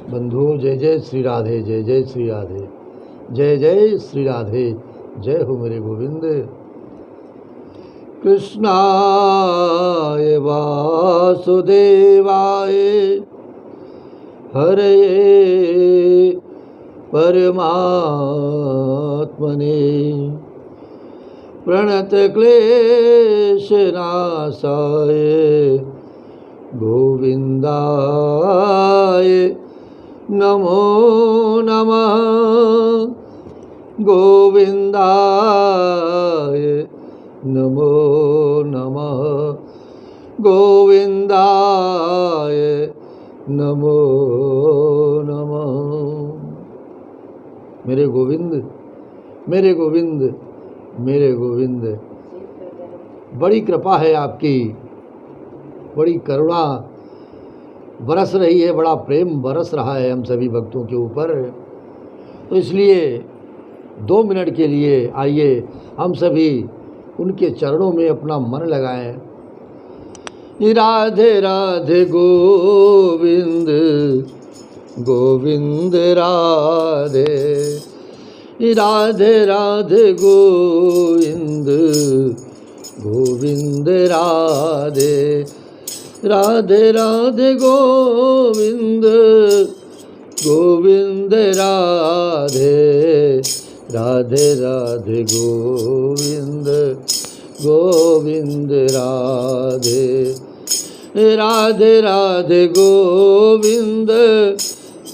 बंधुओं, जय जय श्री राधे, जय जय श्री राधे, जय जय श्री राधे। जय हो मेरे गोविंद। कृष्णाय वासुदेवाय हरये परमात्मने प्रणतक्लेशनाशाय गोविन्दाय नमो नमः। गोविन्दाय नमो नमः। गोविन्दाय नमो नमः। मेरे गोविंद, मेरे गोविंद, मेरे गोविंद, बड़ी कृपा है आपकी, बड़ी करुणा बरस रही है, बड़ा प्रेम बरस रहा है हम सभी भक्तों के ऊपर। तो इसलिए 2 मिनट के लिए आइए हम सभी उनके चरणों में अपना मन लगाएं। राधे राधे गोविंद, गोविंद राधे। राधे राधे गोविंद, गोविंद राधे। राधे राधे गोविंद, गोविंद राधे। राधे राधे गोविंद, गोविंद राधे। राधे राधे गोविंद,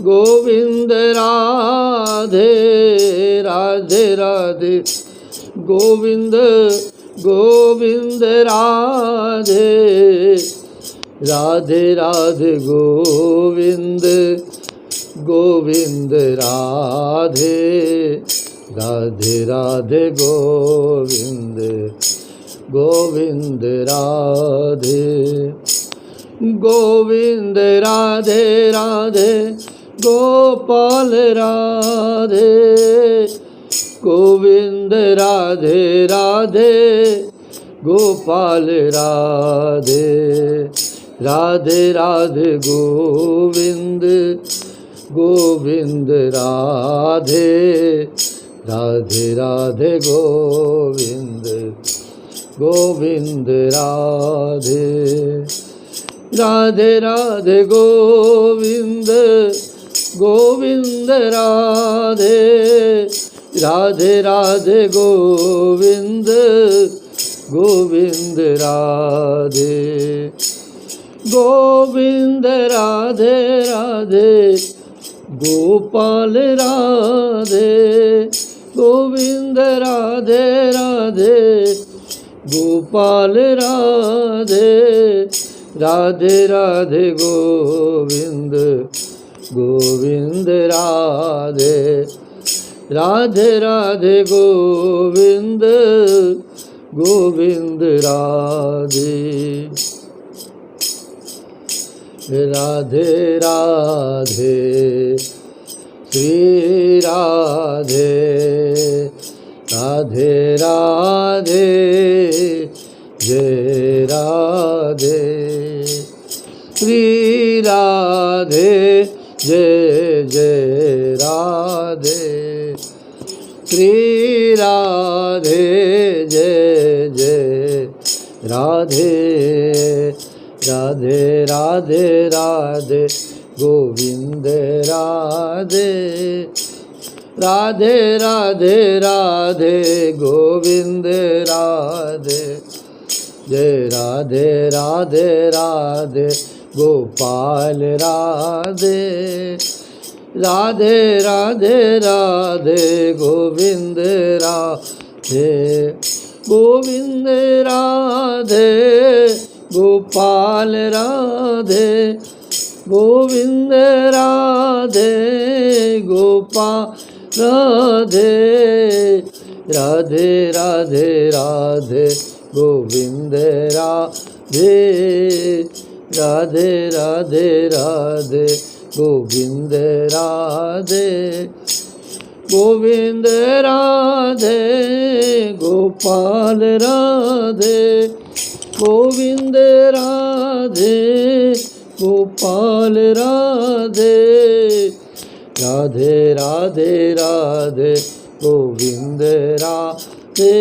गोविंद राधे। राधे राधे गोविंद, गोविंद राधे। राधे राधे गोविंद, गोविंद राधे। राधे राधे गोविंद, गोविंद राधे। गोविंद राधे राधे गोपाल राधे। गोविंद राधे राधे गोपाल राधे। राधे राधे गोविंद, गोविंद राधे। राधे राधे गोविंद, गोविंद राधे। राधे राधे गोविंद, गोविंद राधे। राधे राधे गोविंद, गोविंद राधे। गोविंद राधे राधे गोपाल राधे। गोविंद राधे राधे गोपाल राधे। राधे राधे गोविंद, गोविंद राधे। राधे राधे गोविंद, गोविंद राधे। राधे राधे श्री राधे। राधे राधे जय राधे। श्री राधे जय जय राधे। श्री राधे जय जय राधे। राधे राधे राधे गोविंद राधे। राधे राधे राधे गोविंद राधे। जय राधे राधे राधे गोपाल राधे। राधे राधे राधे गोविंद राधे। गोविंद राधे गोपाल राधे। गोविंद राधे गोपाल राधे। राधे राधे राधे गोविंद राधे। राधे राधे राधे गोविंद राधे। गोविंद राधे गोपाल राधे। गोविंद राधे गोपाल राधे। राधे राधे राधे गोविंद राधे,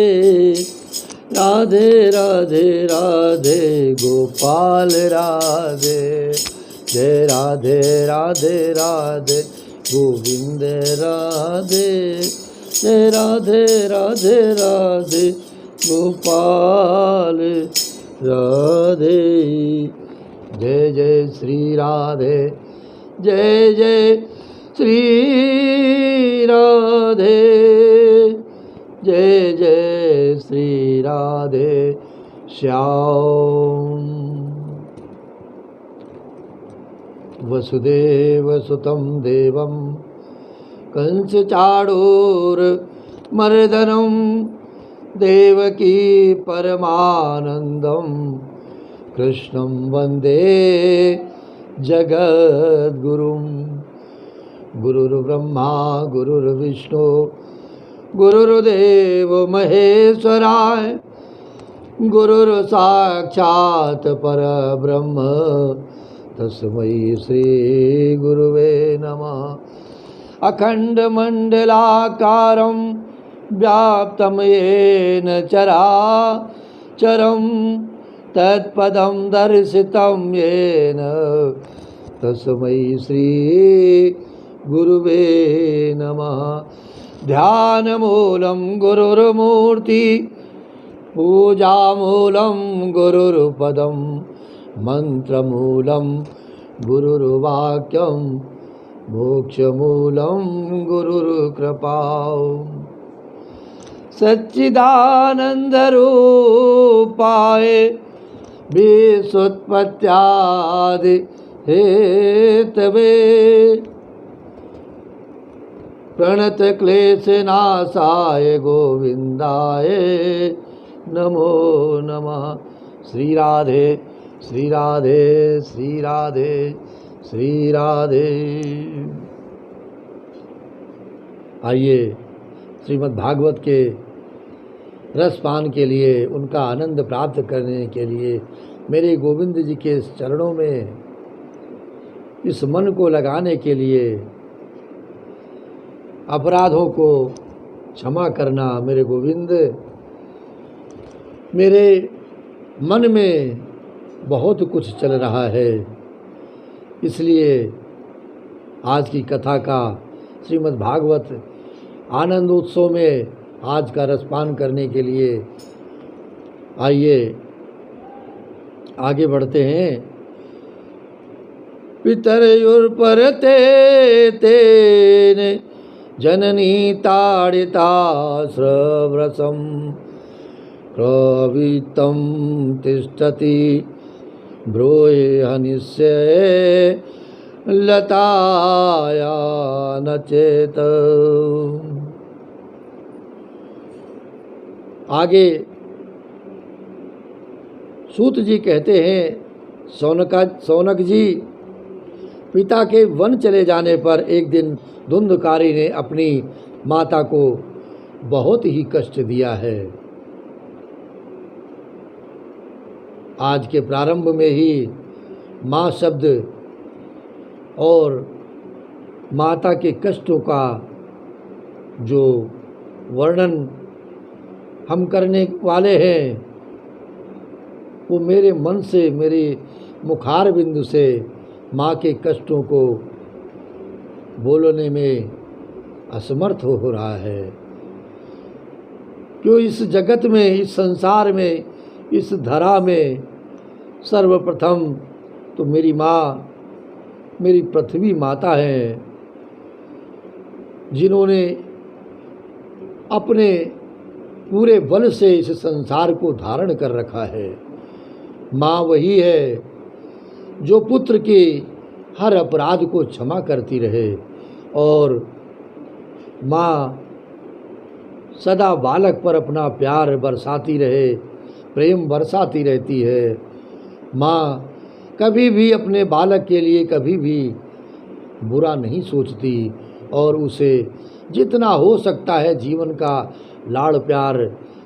राधे राधे राधे गोपाल राधे, जय राधे राधे राधे गोविंद राधे, जय राधे राधे राधे गोपाल राधे। जय जय श्री राधे, जय जय श्री राधे, जय जय श्री राधे श्याम। वसुदेव सुतं देवं कंसचाणूरमर्दनं देवकी परमानन्दं कृष्णं वन्दे जगद्गुरुं। गुरुर्ब्रह्मा गुरुर्विष्णु गुरुर्देव महेश्वराय, गुरुर्साक्षात् परब्रह्म तस्मै श्री गुरुवे नमः। अखण्डमण्डलाकारं व्याप्तं येन चराचरं तत्पदं दर्शितं येन तस्मै श्री गुरुवे नमः। ध्यानमूलं गुरुर्मूर्ति, पूजामूलं गुरुर्पदं, मंत्रमूलं गुरुर्वाक्यं, मोक्षमूलं गुरुर्कृपा। सच्चिदानन्दरूपाय विश्वोत्पत्त्यादि हेतवे, प्रणतक्लेशनाशाय गोविन्दाय नमो नमः। श्री राधे श्री राधे श्री राधे श्री राधे। आइए श्रीमद् भागवत के रसपान के लिए, उनका आनंद प्राप्त करने के लिए मेरे गोविंद जी के चरणों में इस मन को लगाने के लिए, अपराधों को क्षमा करना। मेरे गोविंद, मेरे मन में बहुत कुछ चल रहा है, इसलिए आज की कथा का, श्रीमद् भागवत आनंद उत्सव में आज का रसपान करने के लिए आइए आगे बढ़ते हैं। पितरयुर्परते तेन जननी ताड़िता स्रवरसं, प्रवीतं तिष्ठति ब्रूहि हनिष्ये लताया न चेत। आगे सूत जी कहते हैं, सौनक जी, पिता के वन चले जाने पर एक दिन धुंधकारी ने अपनी माता को बहुत ही कष्ट दिया है। आज के प्रारंभ में ही माँ शब्द और माता के कष्टों का जो वर्णन हम करने वाले हैं, वो मेरे मन से, मेरे मुखार बिंदु से माँ के कष्टों को बोलने में असमर्थ हो रहा है। क्यों इस जगत में, इस संसार में, इस धरा में सर्वप्रथम तो मेरी माँ, मेरी पृथ्वी माता है, जिन्होंने अपने पूरे बल से इस संसार को धारण कर रखा है। माँ वही है जो पुत्र के हर अपराध को क्षमा करती रहे, और माँ सदा बालक पर अपना प्यार बरसाती रहे, प्रेम बरसाती रहती है। माँ कभी भी अपने बालक के लिए कभी भी बुरा नहीं सोचती, और उसे जितना हो सकता है जीवन का लाड़ प्यार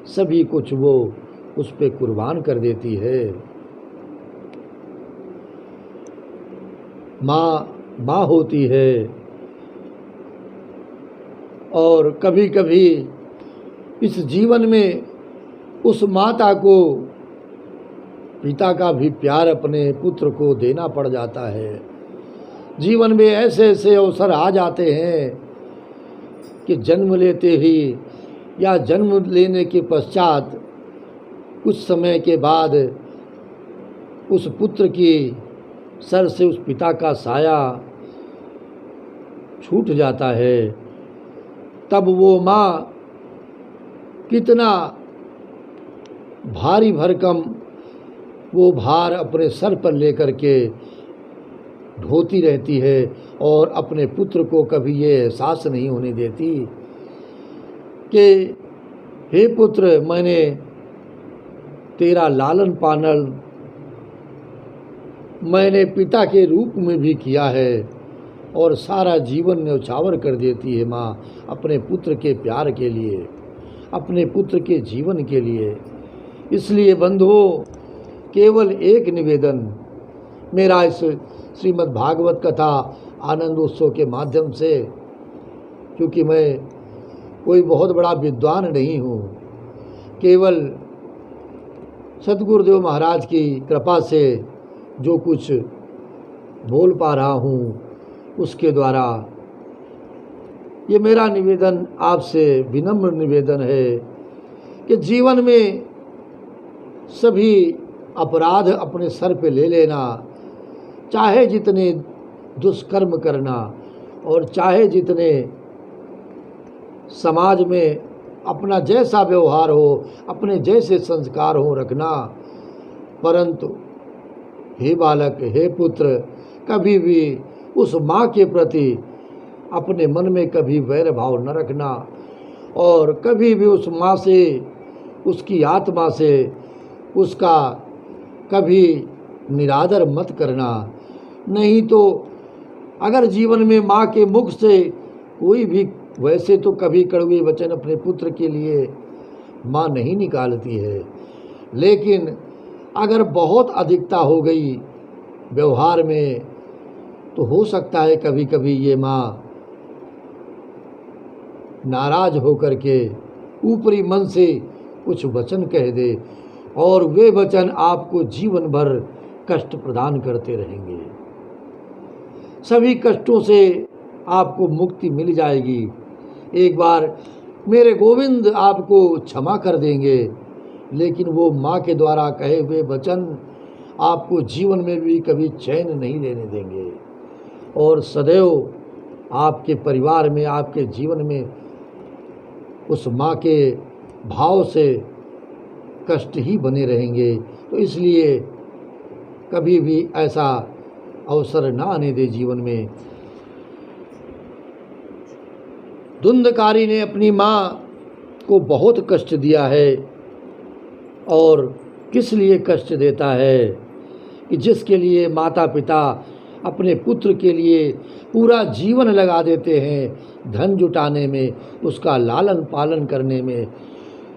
सभी कुछ वो उस पे कुर्बान कर देती है। माँ माँ होती है, और कभी कभी इस जीवन में उस माता को पिता का भी प्यार अपने पुत्र को देना पड़ जाता है। जीवन में ऐसे ऐसे अवसर आ जाते हैं कि जन्म लेते ही या जन्म लेने के पश्चात कुछ समय के बाद उस पुत्र की सर से उस पिता का साया छूट जाता है। तब वो माँ कितना भारी भरकम वो भार अपने सर पर लेकर के ढोती रहती है और अपने पुत्र को कभी ये एहसास नहीं होने देती कि हे पुत्र, मैंने तेरा लालन पालन मैंने पिता के रूप में भी किया है। और सारा जीवन न्यौछावर कर देती है माँ अपने पुत्र के प्यार के लिए, अपने पुत्र के जीवन के लिए। इसलिए बंधुओं, केवल एक निवेदन मेरा इस श्रीमद् भागवत कथा आनंद उत्सव के माध्यम से, क्योंकि मैं कोई बहुत बड़ा विद्वान नहीं हूँ, केवल सद्गुरुदेव महाराज की कृपा से जो कुछ बोल पा रहा हूँ उसके द्वारा ये मेरा निवेदन आपसे विनम्र निवेदन है कि जीवन में सभी अपराध अपने सर पे ले लेना, चाहे जितने दुष्कर्म करना और चाहे जितने समाज में अपना जैसा व्यवहार हो, अपने जैसे संस्कार हो रखना, परंतु हे बालक, हे पुत्र, कभी भी उस माँ के प्रति अपने मन में कभी वैर भाव न रखना और कभी भी उस माँ से, उसकी आत्मा से उसका कभी निरादर मत करना। नहीं तो अगर जीवन में माँ के मुख से कोई भी, वैसे तो कभी कड़वे वचन अपने पुत्र के लिए माँ नहीं निकालती है, लेकिन अगर बहुत अधिकता हो गई व्यवहार में तो हो सकता है कभी कभी ये माँ नाराज होकर के ऊपरी मन से कुछ वचन कह दे और वे वचन आपको जीवन भर कष्ट प्रदान करते रहेंगे। सभी कष्टों से आपको मुक्ति मिल जाएगी। एक बार मेरे गोविंद आपको क्षमा कर देंगे, लेकिन वो माँ के द्वारा कहे हुए वचन आपको जीवन में भी कभी चैन नहीं लेने देंगे और सदैव आपके परिवार में, आपके जीवन में उस माँ के भाव से कष्ट ही बने रहेंगे। तो इसलिए कभी भी ऐसा अवसर ना आने दे जीवन में। धुंधकारी ने अपनी माँ को बहुत कष्ट दिया है और किस लिए कष्ट देता है कि जिसके लिए माता पिता अपने पुत्र के लिए पूरा जीवन लगा देते हैं, धन जुटाने में, उसका लालन पालन करने में।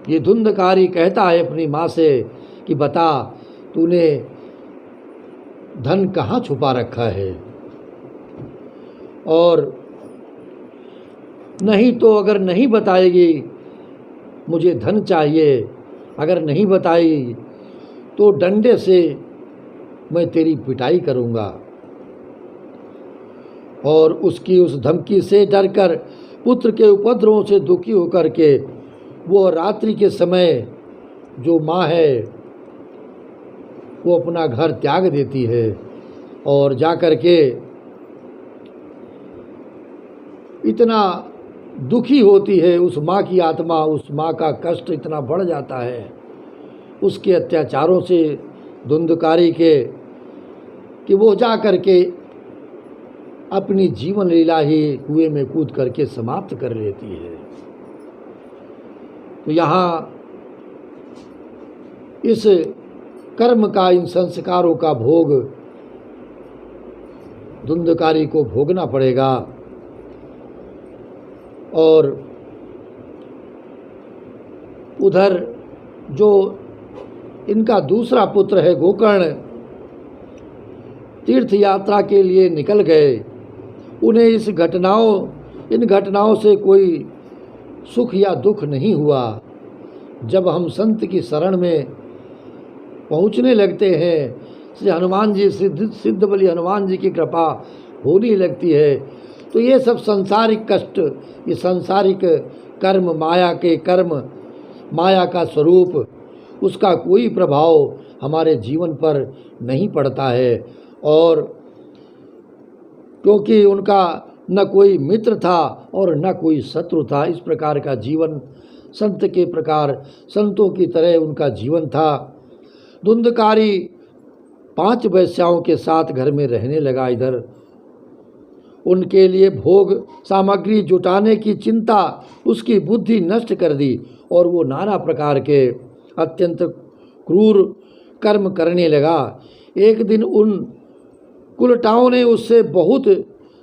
ये धुंधकारी कहता है अपनी माँ से कि बता, तूने धन कहाँ छुपा रखा है, और नहीं तो अगर नहीं बताएगी मुझे धन चाहिए, अगर नहीं बताई तो डंडे से मैं तेरी पिटाई करूँगा। और उसकी उस धमकी से डरकर, पुत्र के उपद्रवों से दुखी होकर के वो रात्रि के समय जो माँ है वो अपना घर त्याग देती है और जाकर के इतना दुखी होती है। उस माँ की आत्मा, उस माँ का कष्ट इतना बढ़ जाता है उसके अत्याचारों से, धुंधकारी के, कि वो जा कर के अपनी जीवन लीला ही कुएं में कूद करके समाप्त कर लेती है। तो यहाँ इस कर्म का, इन संस्कारों का भोग धुंधकारी को भोगना पड़ेगा। और उधर जो इनका दूसरा पुत्र है गोकर्ण, तीर्थ यात्रा के लिए निकल गए। उन्हें इन घटनाओं से कोई सुख या दुख नहीं हुआ। जब हम संत की शरण में पहुँचने लगते हैं, श्री हनुमान जी सिद्ध बलि हनुमान जी की कृपा होने लगती है, तो ये सब सांसारिक कष्ट, ये सांसारिक कर्म, माया के कर्म, माया का स्वरूप, उसका कोई प्रभाव हमारे जीवन पर नहीं पड़ता है। और क्योंकि उनका न कोई मित्र था और न कोई शत्रु था, इस प्रकार का जीवन संत के प्रकार, संतों की तरह उनका जीवन था। धुंधकारी 5 वेश्याओं के साथ घर में रहने लगा। इधर उनके लिए भोग सामग्री जुटाने की चिंता उसकी बुद्धि नष्ट कर दी और वो नाना प्रकार के अत्यंत क्रूर कर्म करने लगा। एक दिन उन कुलटाओं ने उससे बहुत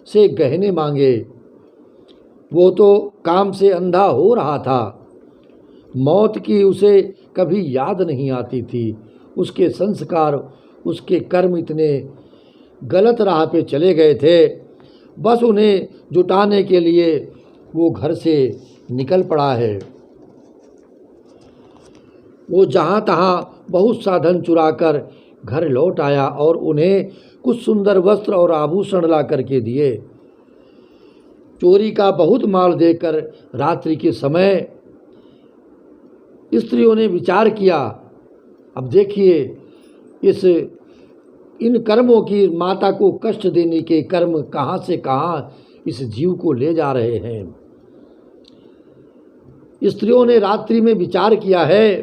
से गहने मांगे। वो तो काम से अंधा हो रहा था, मौत की उसे कभी याद नहीं आती थी। उसके संस्कार, उसके कर्म इतने गलत राह पे चले गए थे, बस उन्हें जुटाने के लिए वो घर से निकल पड़ा है। वो जहाँ तहाँ बहुत सा धन चुराकर घर लौट आया और उन्हें कुछ सुंदर वस्त्र और आभूषण ला करके दिए। चोरी का बहुत माल देकर रात्रि के समय स्त्रियों ने विचार किया, अब देखिए इन कर्मों की, माता को कष्ट देने के कर्म कहाँ से कहाँ इस जीव को ले जा रहे हैं। स्त्रियों ने रात्रि में विचार किया है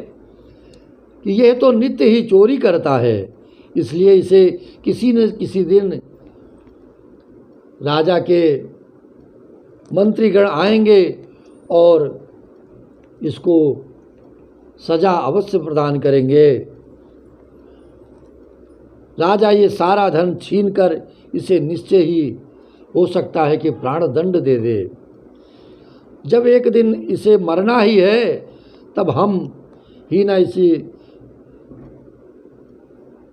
कि यह तो नित्य ही चोरी करता है, इसलिए इसे किसी न किसी दिन राजा के मंत्रीगण आएंगे और इसको सजा अवश्य प्रदान करेंगे। राजा ये सारा धन छीनकर इसे निश्चय ही हो सकता है कि प्राण दंड दे दे। जब एक दिन इसे मरना ही है, तब हम ही ना इसी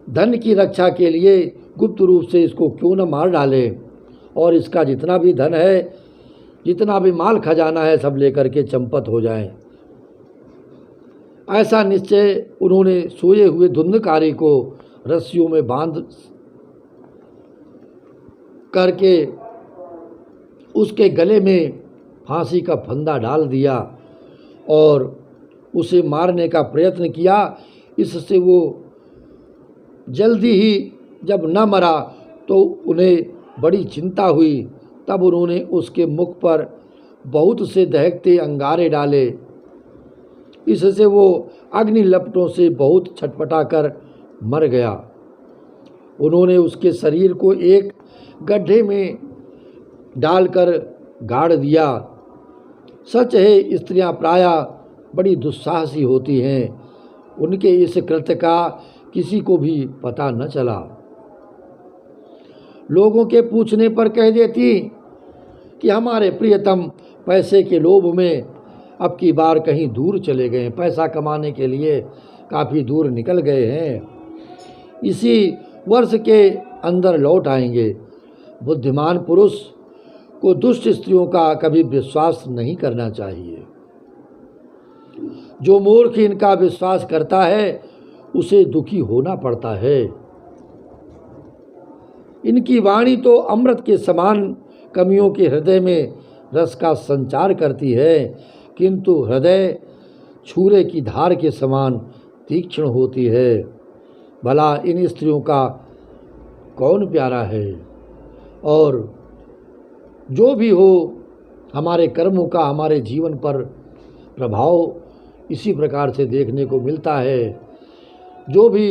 धन की रक्षा के लिए गुप्त रूप से इसको क्यों न मार डालें और इसका जितना भी धन है, जितना भी माल खजाना है, सब लेकर के चंपत हो जाएं। ऐसा निश्चय उन्होंने सोए हुए धुंधकारी को रस्सियों में बांध करके उसके गले में फांसी का फंदा डाल दिया और उसे मारने का प्रयत्न किया। इससे वो जल्दी ही जब न मरा तो उन्हें बड़ी चिंता हुई। तब उन्होंने उसके मुख पर बहुत से दहकते अंगारे डाले। इससे वो अग्नि लपटों से बहुत छटपटाकर मर गया। उन्होंने उसके शरीर को एक गड्ढे में डालकर गाड़ दिया। सच है, स्त्रियां प्रायः बड़ी दुस्साहसी होती हैं। उनके इस कृत्य का किसी को भी पता न चला। लोगों के पूछने पर कह देती कि हमारे प्रियतम पैसे के लोभ में अब की बार कहीं दूर चले गए, पैसा कमाने के लिए काफ़ी दूर निकल गए हैं, इसी वर्ष के अंदर लौट आएंगे। बुद्धिमान पुरुष को दुष्ट स्त्रियों का कभी विश्वास नहीं करना चाहिए। जो मूर्ख इनका विश्वास करता है उसे दुखी होना पड़ता है। इनकी वाणी तो अमृत के समान कमियों के हृदय में रस का संचार करती है, किंतु हृदय छुरे की धार के समान तीक्ष्ण होती है। भला इन स्त्रियों का कौन प्यारा है? और जो भी हो, हमारे कर्मों का हमारे जीवन पर प्रभाव इसी प्रकार से देखने को मिलता है। जो भी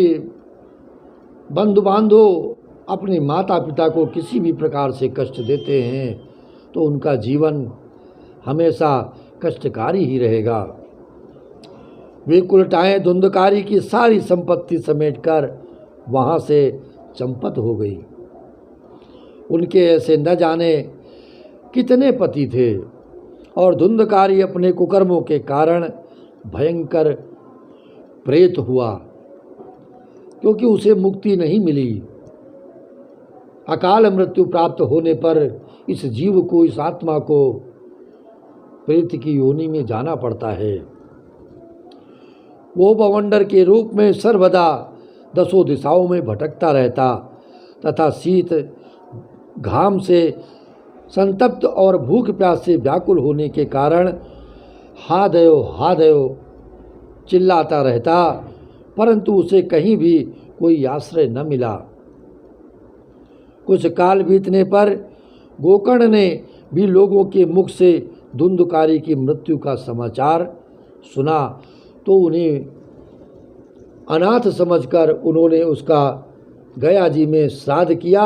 बंधु बांधव अपने माता पिता को किसी भी प्रकार से कष्ट देते हैं तो उनका जीवन हमेशा कष्टकारी ही रहेगा। वे कुलटाएँ धुंधकारी की सारी संपत्ति समेटकर वहाँ से चंपत हो गई। उनके ऐसे न जाने कितने पति थे और धुंधकारी अपने कुकर्मों के कारण भयंकर प्रेत हुआ, क्योंकि उसे मुक्ति नहीं मिली। अकाल मृत्यु प्राप्त होने पर इस जीव को, इस आत्मा को प्रेत की योनि में जाना पड़ता है। वो बवंडर के रूप में सर्वदा 10 दिशाओं में भटकता रहता तथा शीत घाम से संतप्त और भूख प्यास से व्याकुल होने के कारण हा दयो चिल्लाता रहता, परंतु उसे कहीं भी कोई आश्रय न मिला। कुछ काल बीतने पर गोकर्ण ने भी लोगों के मुख से धुंधकारी की मृत्यु का समाचार सुना, तो उन्हें अनाथ समझकर उन्होंने उसका गया जी में श्राद्ध किया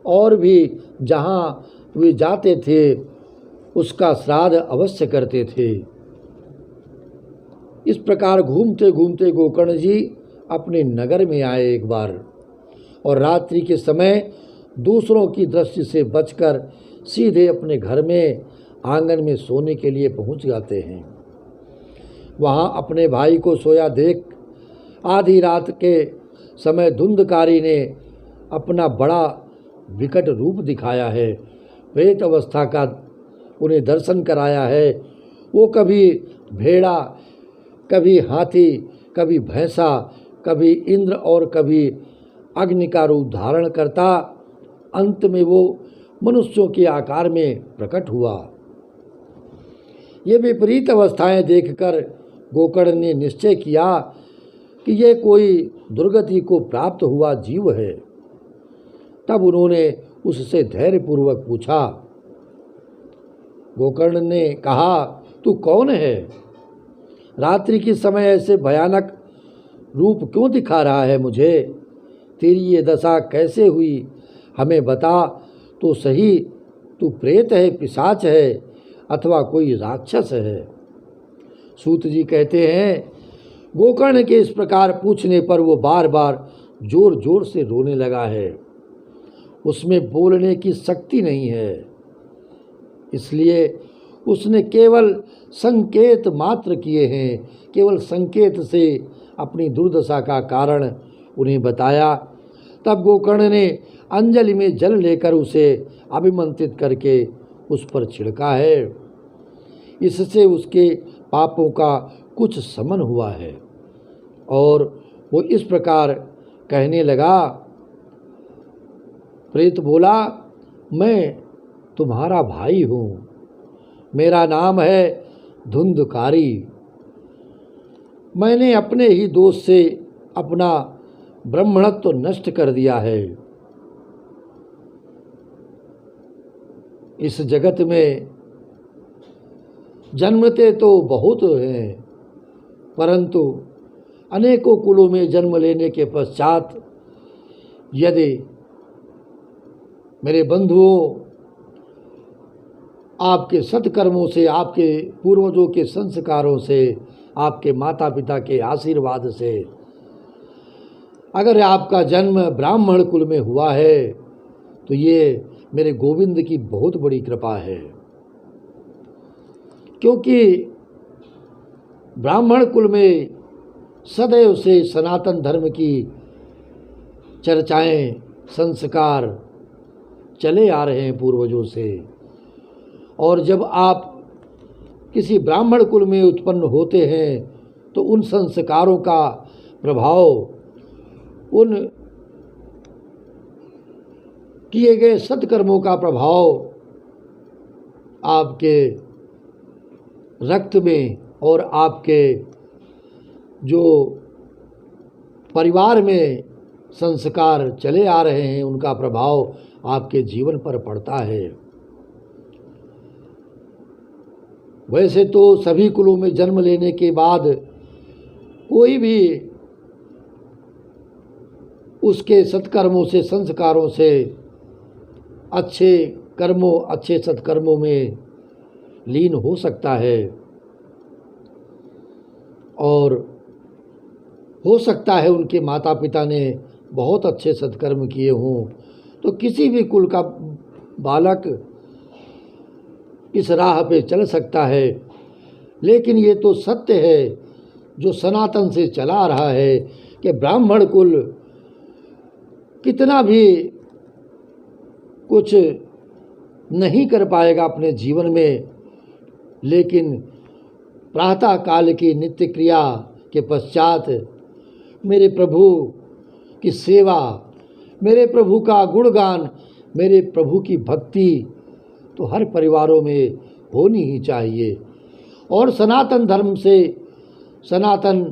और भी जहाँ वे जाते थे उसका श्राद्ध अवश्य करते थे। इस प्रकार घूमते घूमते गोकर्ण जी अपने नगर में आए एक बार, और रात्रि के समय दूसरों की दृष्टि से बचकर सीधे अपने घर में आंगन में सोने के लिए पहुंच जाते हैं। वहां अपने भाई को सोया देख आधी रात के समय धुंधकारी ने अपना बड़ा विकट रूप दिखाया है, प्रेत अवस्था का उन्हें दर्शन कराया है। वो कभी भेड़ा, कभी हाथी, कभी भैंसा, कभी इंद्र और कभी अग्नि का रूप धारण करता, अंत में वो मनुष्यों के आकार में प्रकट हुआ। ये विपरीत अवस्थाएं देखकर गोकर्ण ने निश्चय किया कि ये कोई दुर्गति को प्राप्त हुआ जीव है। तब उन्होंने उससे धैर्यपूर्वक पूछा। गोकर्ण ने कहा, तू कौन है? रात्रि के समय ऐसे भयानक रूप क्यों दिखा रहा है मुझे? तेरी ये दशा कैसे हुई हमें बता तो सही। तू प्रेत है, पिशाच है अथवा कोई राक्षस है? सूत जी कहते हैं, गोकर्ण के इस प्रकार पूछने पर वो बार बार जोर जोर से रोने लगा है। उसमें बोलने की शक्ति नहीं है, इसलिए उसने केवल संकेत मात्र किए हैं। केवल संकेत से अपनी दुर्दशा का कारण उन्हें बताया। तब गोकर्ण ने अंजलि में जल लेकर उसे अभिमंत्रित करके उस पर छिड़का है। इससे उसके पापों का कुछ शमन हुआ है। और वो इस प्रकार कहने लगा। प्रेत बोला, मैं तुम्हारा भाई हूँ, मेरा नाम है धुंधकारी। मैंने अपने ही दोष से अपना ब्राह्मणत्व नष्ट कर दिया है। इस जगत में जन्मते तो बहुत हैं, परंतु अनेकों कुलों में जन्म लेने के पश्चात यदि मेरे बंधुओं आपके सत्कर्मों से, आपके पूर्वजों के संस्कारों से, आपके माता पिता के आशीर्वाद से अगर आपका जन्म ब्राह्मण कुल में हुआ है तो ये मेरे गोविंद की बहुत बड़ी कृपा है। क्योंकि ब्राह्मण कुल में सदैव से सनातन धर्म की चर्चाएं, संस्कार चले आ रहे हैं पूर्वजों से। और जब आप किसी ब्राह्मण कुल में उत्पन्न होते हैं तो उन संस्कारों का प्रभाव, उन किए गए सत्कर्मों का प्रभाव आपके रक्त में और आपके जो परिवार में संस्कार चले आ रहे हैं उनका प्रभाव आपके जीवन पर पड़ता है। वैसे तो सभी कुलों में जन्म लेने के बाद कोई भी उसके सत्कर्मों से, संस्कारों से अच्छे कर्मों, अच्छे सत्कर्मों में लीन हो सकता है। और हो सकता है उनके माता पिता ने बहुत अच्छे सत्कर्म किए हों, तो किसी भी कुल का बालक इस राह पे चल सकता है। लेकिन ये तो सत्य है जो सनातन से चला आ रहा है कि ब्राह्मण कुल कितना भी कुछ नहीं कर पाएगा अपने जीवन में, लेकिन प्रातः काल की नित्य क्रिया के पश्चात मेरे प्रभु की सेवा, मेरे प्रभु का गुणगान, मेरे प्रभु की भक्ति तो हर परिवारों में होनी ही चाहिए। और सनातन धर्म से, सनातन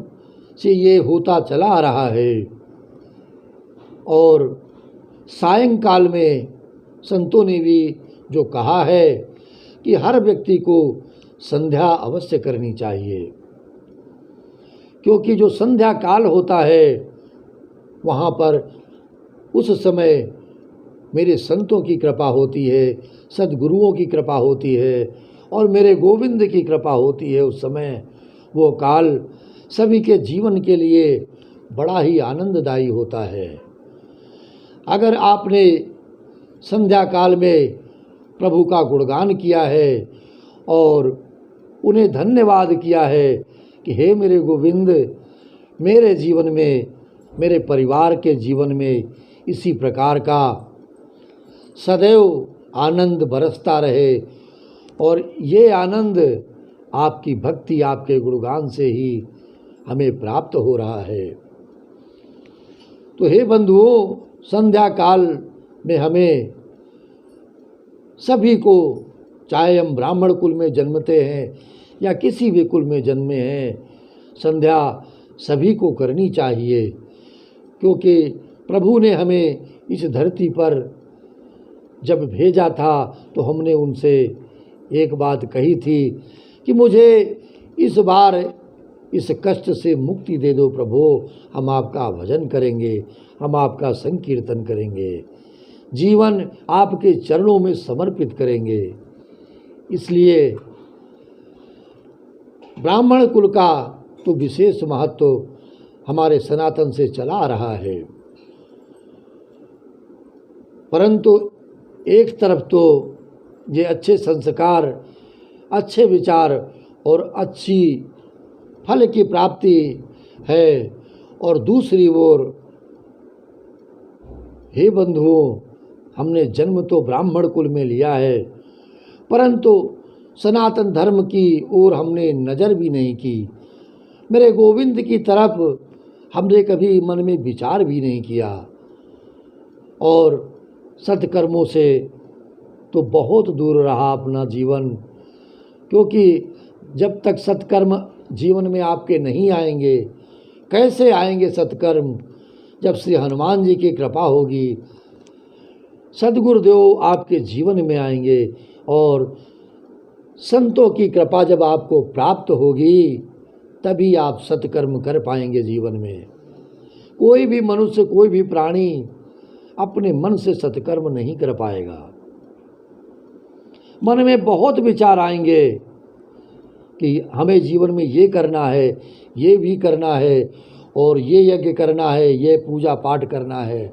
से ये होता चला आ रहा है। और सायंकाल में संतों ने भी जो कहा है कि हर व्यक्ति को संध्या अवश्य करनी चाहिए, क्योंकि जो संध्या काल होता है वहाँ पर उस समय मेरे संतों की कृपा होती है, सद्गुरुओं की कृपा होती है और मेरे गोविंद की कृपा होती है। उस समय वो काल सभी के जीवन के लिए बड़ा ही आनंददायी होता है। अगर आपने संध्या काल में प्रभु का गुणगान किया है और उन्हें धन्यवाद किया है कि हे मेरे गोविंद, मेरे जीवन में, मेरे परिवार के जीवन में इसी प्रकार का सदैव आनंद बरसता रहे और ये आनंद आपकी भक्ति, आपके गुणगान से ही हमें प्राप्त हो रहा है। तो हे बंधुओं, संध्या काल में हमें सभी को, चाहे हम ब्राह्मण कुल में जन्मते हैं या किसी भी कुल में जन्मे हैं, संध्या सभी को करनी चाहिए, क्योंकि प्रभु ने हमें इस धरती पर जब भेजा था तो हमने उनसे एक बात कही थी कि मुझे इस बार इस कष्ट से मुक्ति दे दो प्रभु, हम आपका भजन करेंगे, हम आपका संकीर्तन करेंगे, जीवन आपके चरणों में समर्पित करेंगे। इसलिए ब्राह्मण कुल का तो विशेष महत्व हमारे सनातन से चला आ रहा है, परंतु एक तरफ तो ये अच्छे संस्कार, अच्छे विचार और अच्छी फल की प्राप्ति है, और दूसरी ओर हे बंधुओं, हमने जन्म तो ब्राह्मण कुल में लिया है, परंतु सनातन धर्म की ओर हमने नज़र भी नहीं की। मेरे गोविंद की तरफ हमने कभी मन में विचार भी नहीं किया, और सत्कर्मों से तो बहुत दूर रहा अपना जीवन, क्योंकि जब तक सत्कर्म जीवन में आपके नहीं आएंगे, कैसे आएंगे सत्कर्म? जब श्री हनुमान जी की कृपा होगी, सद्गुरुदेव आपके जीवन में आएंगे और संतों की कृपा जब आपको प्राप्त होगी, तभी आप सत्कर्म कर पाएंगे जीवन में। कोई भी मनुष्य, कोई भी प्राणी अपने मन से सत्कर्म नहीं कर पाएगा। मन में बहुत विचार आएंगे कि हमें जीवन में ये करना है, ये भी करना है, और ये यज्ञ करना है, ये पूजा पाठ करना है,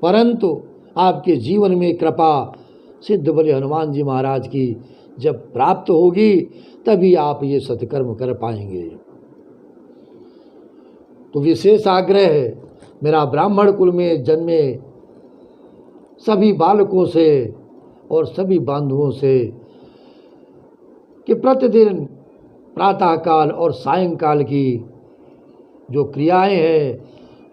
परंतु आपके जीवन में कृपा सिद्ध बलि हनुमान जी महाराज की जब प्राप्त होगी, तभी आप ये सत्कर्म कर पाएंगे। तो विशेष आग्रह है मेरा ब्राह्मण कुल में जन्मे सभी बालकों से और सभी बांधुओं से कि प्रतिदिन प्रातःकाल और सायंकाल की जो क्रियाएं हैं,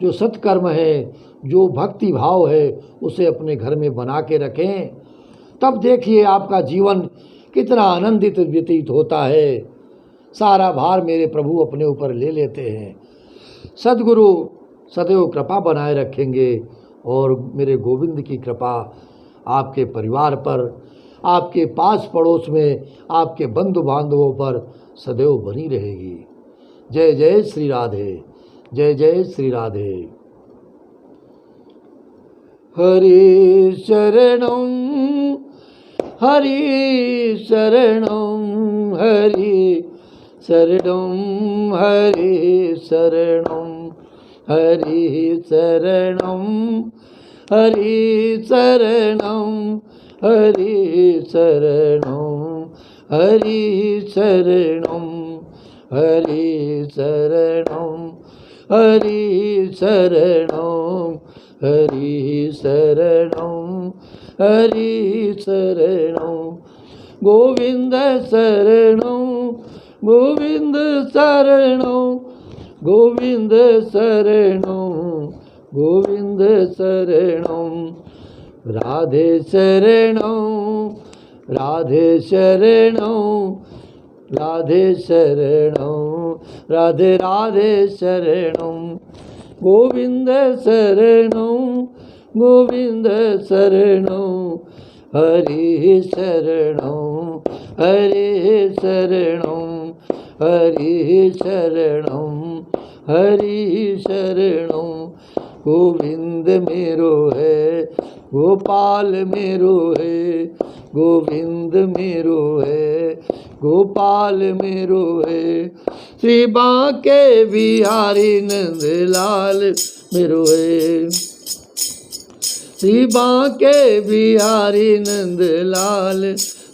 जो सत्कर्म है, जो भक्ति भाव है, उसे अपने घर में बना के रखें। तब देखिए आपका जीवन कितना आनंदित व्यतीत होता है। सारा भार मेरे प्रभु अपने ऊपर ले लेते हैं। सद्गुरु सदैव कृपा बनाए रखेंगे और मेरे गोविंद की कृपा आपके परिवार पर, आपके पास पड़ोस में, आपके बंधु बांधवों पर सदैव बनी रहेगी। जय जय श्री राधे, जय जय श्री राधे। हरि शरणं हरि शरणं हरि शरणं हरि शरणं हरि शरणं हरि शरणं हरि शरणं हरि शरणं हरि शरणं हरि शरणं हरि शरणं हरि शरणं गोविंद शरणं गोविंद शरणं गोविंद शरणं गोविंद शरणं राधे शरणं राधे शरणं राधे शरणं राधे राधे शरणं गोविंद शरणं गोविंद शरणं हरि शरणं हरि शरणं हरि शरणं हरि शरणं गोविंद मेरो है गोपाल मेरो है गोविंद मेरो है गोपाल मेरो है श्री बांके बिहारी नंदलाल मेरो है श्री बांके बिहारी नंदलाल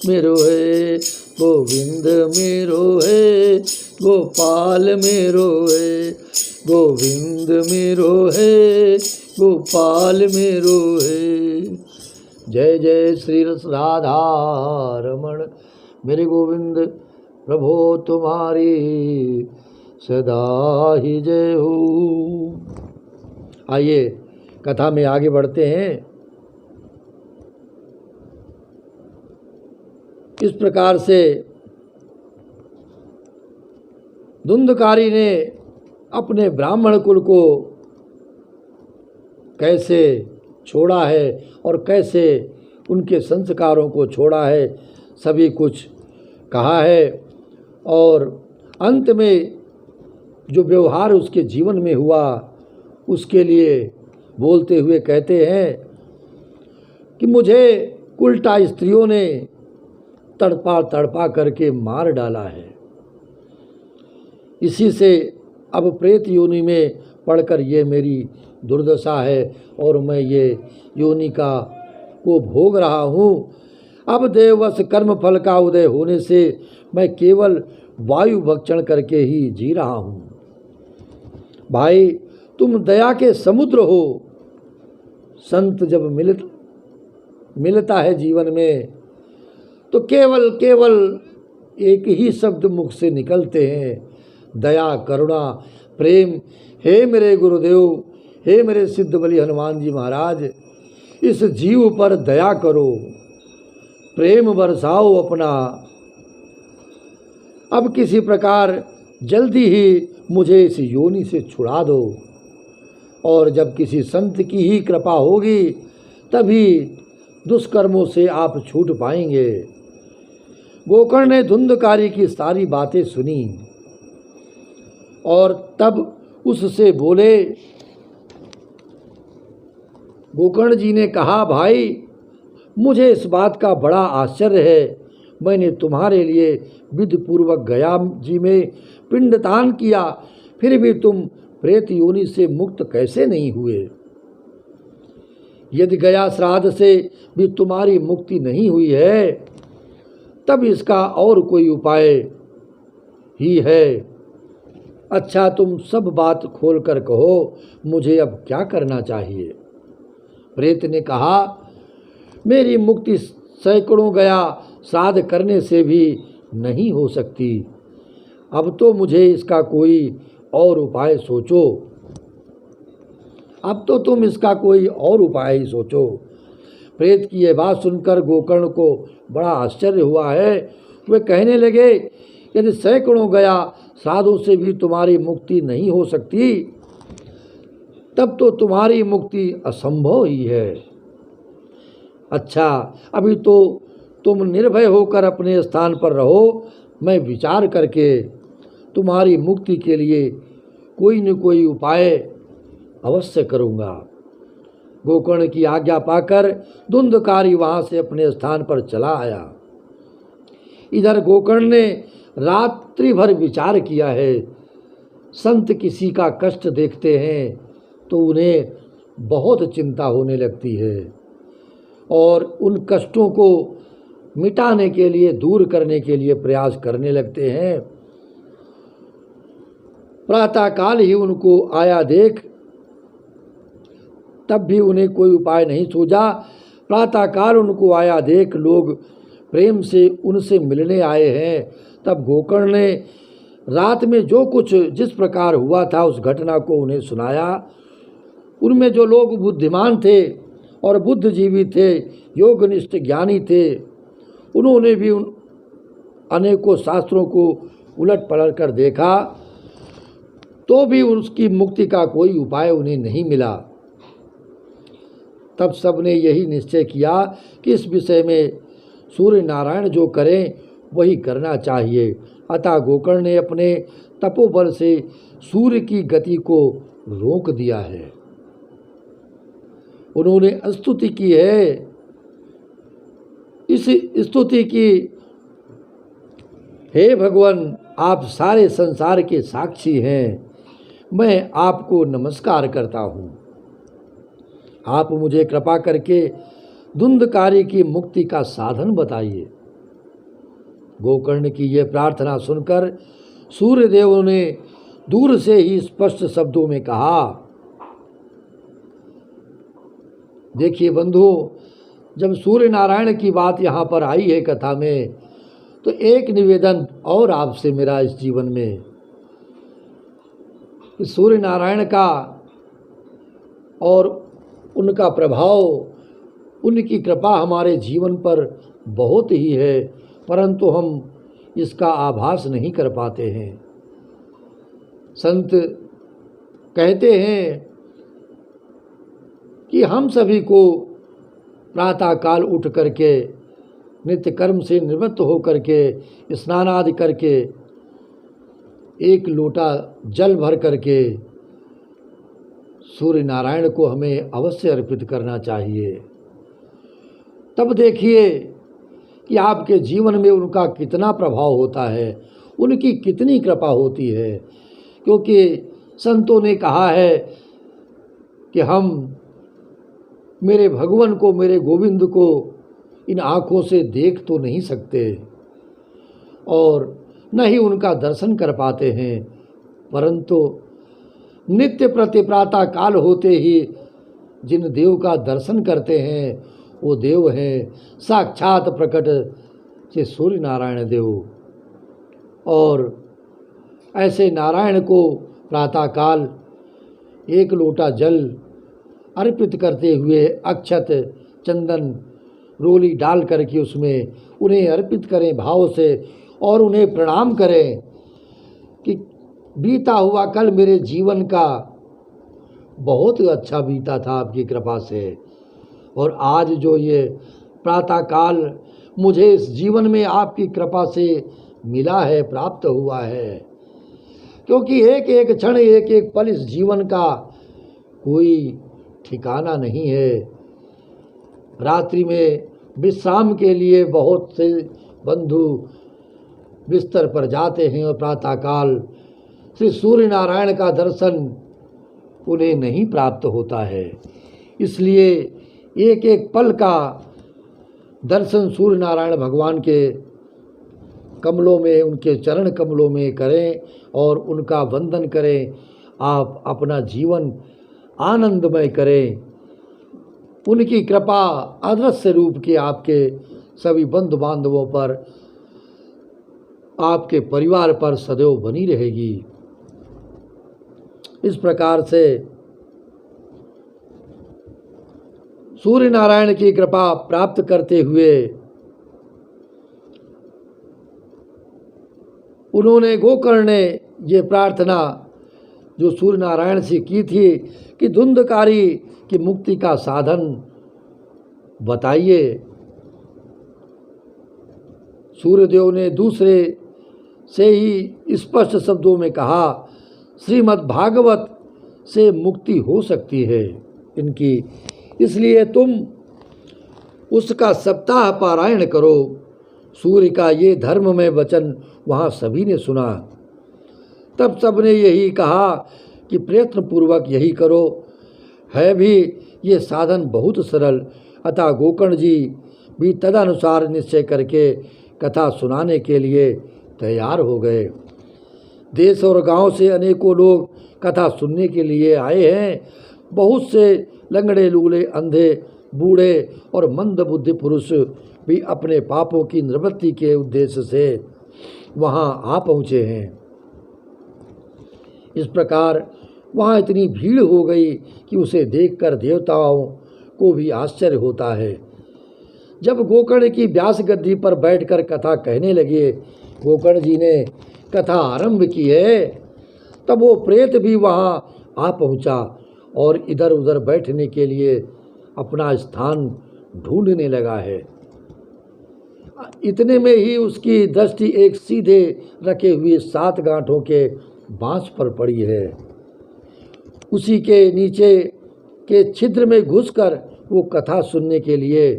मेरो है गोविंद मेरो है गोपाल मेरो है गोविंद मेरो है गोपाल मेरो है। जय जय श्री राधा रमण मेरे गोविंद प्रभो तुम्हारी सदा ही जय हो। आइए कथा में आगे बढ़ते हैं। इस प्रकार से धुंधकारी ने अपने ब्राह्मण कुल को कैसे छोड़ा है और कैसे उनके संस्कारों को छोड़ा है सभी कुछ कहा है। और अंत में जो व्यवहार उसके जीवन में हुआ उसके लिए बोलते हुए कहते हैं कि मुझे उल्टा स्त्रियों ने तड़पा तड़पा करके मार डाला है। इसी से अब प्रेत योनि में पड़कर ये मेरी दुर्दशा है और मैं ये योनि का को भोग रहा हूँ। अब देववश कर्म फल का उदय होने से मैं केवल वायु भक्षण करके ही जी रहा हूँ। भाई तुम दया के समुद्र हो। संत जब मिलता है जीवन में तो केवल एक ही शब्द मुख से निकलते हैं, दया करुणा प्रेम। हे मेरे गुरुदेव, हे मेरे सिद्ध बलि हनुमान जी महाराज, इस जीव पर दया करो, प्रेम बरसाओ अपना। अब किसी प्रकार जल्दी ही मुझे इस योनि से छुड़ा दो और जब किसी संत की ही कृपा होगी तभी दुष्कर्मों से आप छूट पाएंगे। गोकर्ण ने धुंधकारी की सारी बातें सुनी और तब उससे बोले। गोकर्ण जी ने कहा, भाई मुझे इस बात का बड़ा आश्चर्य है, मैंने तुम्हारे लिए विधिपूर्वक गया जी में पिंडदान किया, फिर भी तुम प्रेत योनि से मुक्त कैसे नहीं हुए? यदि गया श्राद्ध से भी तुम्हारी मुक्ति नहीं हुई है तब इसका और कोई उपाय ही है। अच्छा तुम सब बात खोल कर कहो, मुझे अब क्या करना चाहिए? प्रेत ने कहा, मेरी मुक्ति सैकड़ों गया श्राद्ध करने से भी नहीं हो सकती। अब तो मुझे इसका कोई और उपाय सोचो। अब तो तुम इसका कोई और उपाय ही सोचो। प्रेत की यह बात सुनकर गोकर्ण को बड़ा आश्चर्य हुआ है। वे कहने लगे, यदि सैकड़ों गया श्राद्धों से भी तुम्हारी मुक्ति नहीं हो सकती तब तो तुम्हारी मुक्ति असंभव ही है। अच्छा अभी तो तुम निर्भय होकर अपने स्थान पर रहो, मैं विचार करके तुम्हारी मुक्ति के लिए कोई न कोई उपाय अवश्य करूँगा। गोकर्ण की आज्ञा पाकर धुंधकारी वहाँ से अपने स्थान पर चला आया। इधर गोकर्ण ने रात्रि भर विचार किया है। संत किसी का कष्ट देखते हैं तो उन्हें बहुत चिंता होने लगती है और उन कष्टों को मिटाने के लिए, दूर करने के लिए प्रयास करने लगते हैं। प्रातःकाल ही उनको आया देख तब भी उन्हें कोई उपाय नहीं सूझा। प्रातःकाल उनको आया देख लोग प्रेम से उनसे मिलने आए हैं। तब गोकर्ण ने रात में जो कुछ जिस प्रकार हुआ था उस घटना को उन्हें सुनाया। उनमें जो लोग बुद्धिमान थे और बुद्धिजीवी थे, योगनिष्ठ ज्ञानी थे, उन्होंने भी उन अनेकों शास्त्रों को उलट पलट कर देखा, तो भी उसकी मुक्ति का कोई उपाय उन्हें नहीं मिला। तब सबने यही निश्चय किया कि इस विषय में सूर्य नारायण जो करें वही करना चाहिए। अतः गोकर्ण ने अपने तपोबल से सूर्य की गति को रोक दिया है। उन्होंने स्तुति की है, इस स्तुति की, हे भगवान आप सारे संसार के साक्षी हैं, मैं आपको नमस्कार करता हूँ। आप मुझे कृपा करके धुंधकारी की मुक्ति का साधन बताइए। गोकर्ण की यह प्रार्थना सुनकर सूर्यदेव ने दूर से ही स्पष्ट शब्दों में कहा। देखिए बंधु, जब सूर्य नारायण की बात यहाँ पर आई है कथा में, तो एक निवेदन और आपसे मेरा इस जीवन में, कि सूर्य नारायण का और उनका प्रभाव, उनकी कृपा हमारे जीवन पर बहुत ही है, परंतु हम इसका आभास नहीं कर पाते हैं। संत कहते हैं कि हम सभी को प्रातःकाल उठ करके नित्य कर्म से निवृत्त होकर के स्नान आदि करके एक लोटा जल भर करके सूर्य नारायण को हमें अवश्य अर्पित करना चाहिए। तब देखिए कि आपके जीवन में उनका कितना प्रभाव होता है, उनकी कितनी कृपा होती है। क्योंकि संतों ने कहा है कि हम मेरे भगवान को, मेरे गोविंद को इन आँखों से देख तो नहीं सकते और न ही उनका दर्शन कर पाते हैं, परंतु नित्य प्रति प्रातः काल होते ही जिन देव का दर्शन करते हैं वो देव हैं साक्षात प्रकट से सूर्य नारायण देव। और ऐसे नारायण को प्रातःकाल एक लोटा जल अर्पित करते हुए अक्षत, चंदन, रोली डाल करके उसमें उन्हें अर्पित करें भाव से और उन्हें प्रणाम करें कि बीता हुआ कल मेरे जीवन का बहुत अच्छा बीता था आपकी कृपा से, और आज जो ये प्रातःकाल मुझे इस जीवन में आपकी कृपा से मिला है, प्राप्त हुआ है। क्योंकि एक एक क्षण, एक एक पल इस जीवन का कोई ठिकाना नहीं है। रात्रि में विश्राम के लिए बहुत से बंधु बिस्तर पर जाते हैं और प्रातःकाल श्री सूर्य नारायण का दर्शन उन्हें नहीं प्राप्त होता है। इसलिए एक एक पल का दर्शन सूर्य नारायण भगवान के कमलों में, उनके चरण कमलों में करें और उनका वंदन करें। आप अपना जीवन आनंदमय करें। उनकी कृपा अदृश्य रूप के आपके सभी बंधु बांधवों पर, आपके परिवार पर सदैव बनी रहेगी। इस प्रकार से सूर्य नारायण की कृपा प्राप्त करते हुए उन्होंने, गोकर्ण ने ये प्रार्थना जो सूर्य नारायण से की थी कि धुंधकारी की मुक्ति का साधन बताइए। सूर्यदेव ने दूसरे से ही स्पष्ट शब्दों में कहा, श्रीमद् भागवत से मुक्ति हो सकती है इनकी, इसलिए तुम उसका सप्ताह पारायण करो। सूर्य का ये धर्ममय वचन वहाँ सभी ने सुना। तब सबने यही कहा कि प्रयत्न पूर्वक यही करो। है भी ये साधन बहुत सरल। अतः गोकर्ण जी भी तदनुसार निश्चय करके कथा सुनाने के लिए तैयार हो गए। देश और गांव से अनेकों लोग कथा सुनने के लिए आए हैं। बहुत से लंगड़े, लूले, अंधे, बूढ़े और मंद बुद्धि पुरुष भी अपने पापों की निवृत्ति के उद्देश्य से वहाँ आ पहुँचे हैं। इस प्रकार वहाँ इतनी भीड़ हो गई कि उसे देखकर देवताओं को भी आश्चर्य होता है। जब गोकर्ण की व्यास गद्दी पर बैठकर कथा कहने लगे, गोकर्ण जी ने कथा आरंभ की है, तब वो प्रेत भी वहाँ आ पहुँचा और इधर उधर बैठने के लिए अपना स्थान ढूंढने लगा है। इतने में ही उसकी दृष्टि एक सीधे रखे हुए 7 गांठों के बांस पर पड़ी है। उसी के नीचे के छिद्र में घुसकर वो कथा सुनने के लिए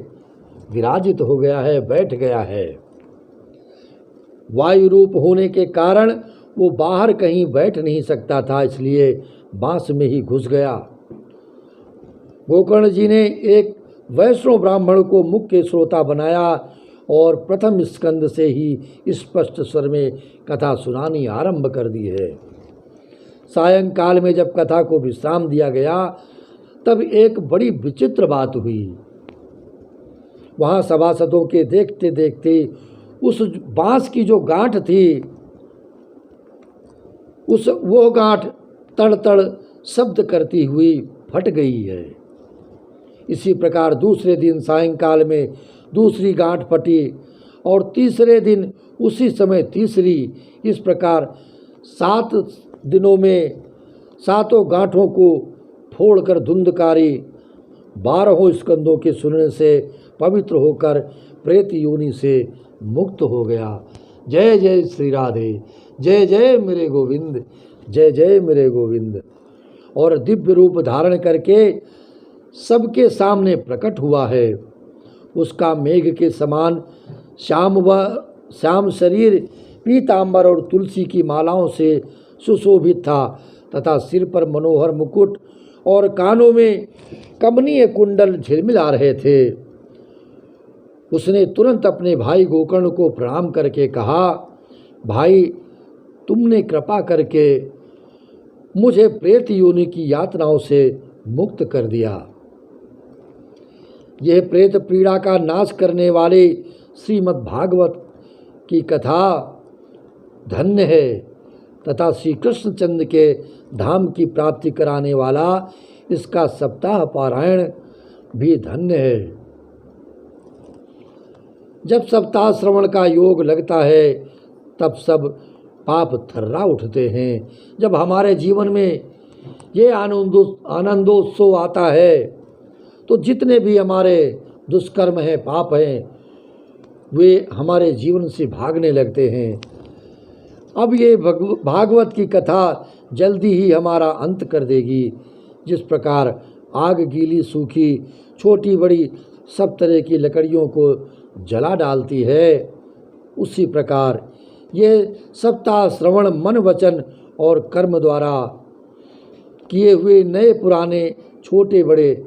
विराजित हो गया है, बैठ गया है। वायु रूप होने के कारण वो बाहर कहीं बैठ नहीं सकता था, इसलिए बांस में ही घुस गया। गोकर्ण जी ने एक वैष्णव ब्राह्मण को मुख्य श्रोता बनाया और प्रथम स्कंद से ही स्पष्ट स्वर में कथा सुनानी आरंभ कर दी है। सायंकाल में जब कथा को विश्राम दिया गया, तब एक बड़ी विचित्र बात हुई। वहाँ सभासदों के देखते देखते उस बांस की जो गांठ थी, वो गांठ तड़ तड़ शब्द करती हुई फट गई है। इसी प्रकार दूसरे दिन सायंकाल में दूसरी गांठ फटी और तीसरे दिन उसी समय तीसरी। इस प्रकार 7 दिनों में 7 गांठों को फोड़कर धुंधकारी 12 स्कंदों के सुनने से पवित्र होकर प्रेत योनि से मुक्त हो गया। जय जय श्री राधे, जय जय मेरे गोविंद, जय जय मेरे गोविंद। और दिव्य रूप धारण करके सबके सामने प्रकट हुआ है। उसका मेघ के समान श्याम शरीर पीतांबर और तुलसी की मालाओं से सुशोभित था तथा सिर पर मनोहर मुकुट और कानों में कमनीय कुंडल झिलमिला रहे थे। उसने तुरंत अपने भाई गोकर्ण को प्रणाम करके कहा, भाई, तुमने कृपा करके मुझे प्रेत योनि की यातनाओं से मुक्त कर दिया। यह प्रेत पीड़ा का नाश करने वाले श्रीमद् भागवत की कथा धन्य है तथा श्री कृष्णचंद्र के धाम की प्राप्ति कराने वाला इसका सप्ताह पारायण भी धन्य है। जब सप्ताह श्रवण का योग लगता है, तब सब पाप थर्रा उठते हैं। जब हमारे जीवन में ये आनंदोत्सव आता है, तो जितने भी हमारे दुष्कर्म हैं, पाप हैं, वे हमारे जीवन से भागने लगते हैं। अब ये भागवत की कथा जल्दी ही हमारा अंत कर देगी। जिस प्रकार आग गीली सूखी छोटी बड़ी सब तरह की लकड़ियों को जला डालती है, उसी प्रकार ये सप्ताह श्रवण मन वचन और कर्म द्वारा किए हुए नए पुराने छोटे बड़े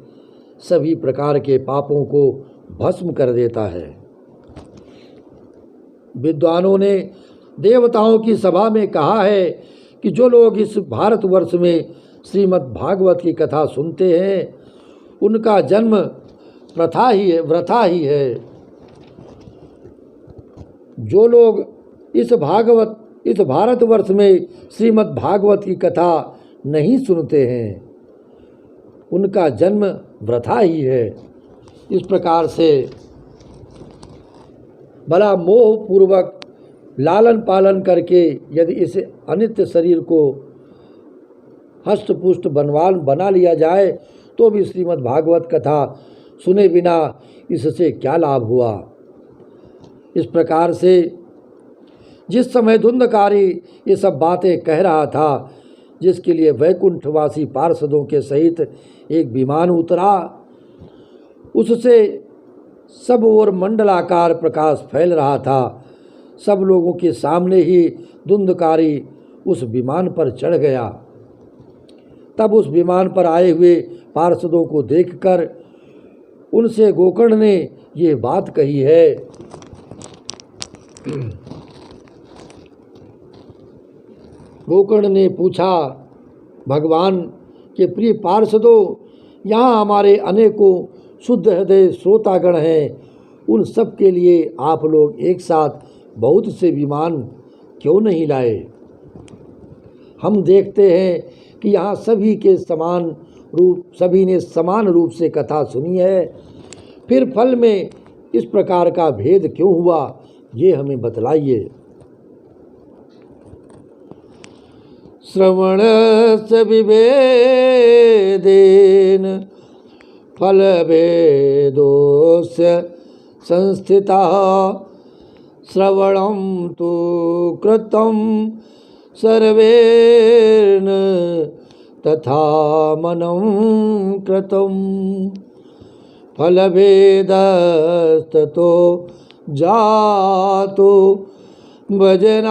सभी प्रकार के पापों को भस्म कर देता है। विद्वानों ने देवताओं की सभा में कहा है कि जो लोग इस भारतवर्ष में श्रीमद् भागवत की कथा सुनते हैं, उनका जन्म वृथा ही है। जो लोग इस भारतवर्ष में श्रीमद् भागवत की कथा नहीं सुनते हैं, उनका जन्म वृथा ही है। इस प्रकार से भला मोह पूर्वक लालन पालन करके यदि इस अनित्य शरीर को हष्ट पुष्ट बना लिया जाए, तो भी श्रीमद् भागवत कथा सुने बिना इससे क्या लाभ हुआ। इस प्रकार से जिस समय धुंधकारी ये सब बातें कह रहा था, जिसके लिए वैकुंठवासी पार्षदों के सहित एक विमान उतरा, उससे सब ओर मंडलाकार प्रकाश फैल रहा था। सब लोगों के सामने ही धुंधकारी उस विमान पर चढ़ गया। तब उस विमान पर आए हुए पार्षदों को देखकर उनसे गोकर्ण ने ये बात कही है। गोकर्ण ने पूछा, भगवान के प्रिय पार्षदों, यहाँ हमारे अनेकों शुद्ध हृदय श्रोतागण हैं उन सब के लिए आप लोग एक साथ बहुत से विमान क्यों नहीं लाए? हम देखते हैं कि यहाँ सभी ने समान रूप से कथा सुनी है, फिर फल में इस प्रकार का भेद क्यों हुआ, ये हमें बतलाइए। श्रवण से विभेदेन फल भेदोस्य संस्थिता श्रवणं तु कृतं सर्वेण तथा मनं कृतं फलभेदस्ततो जातो भजनादपि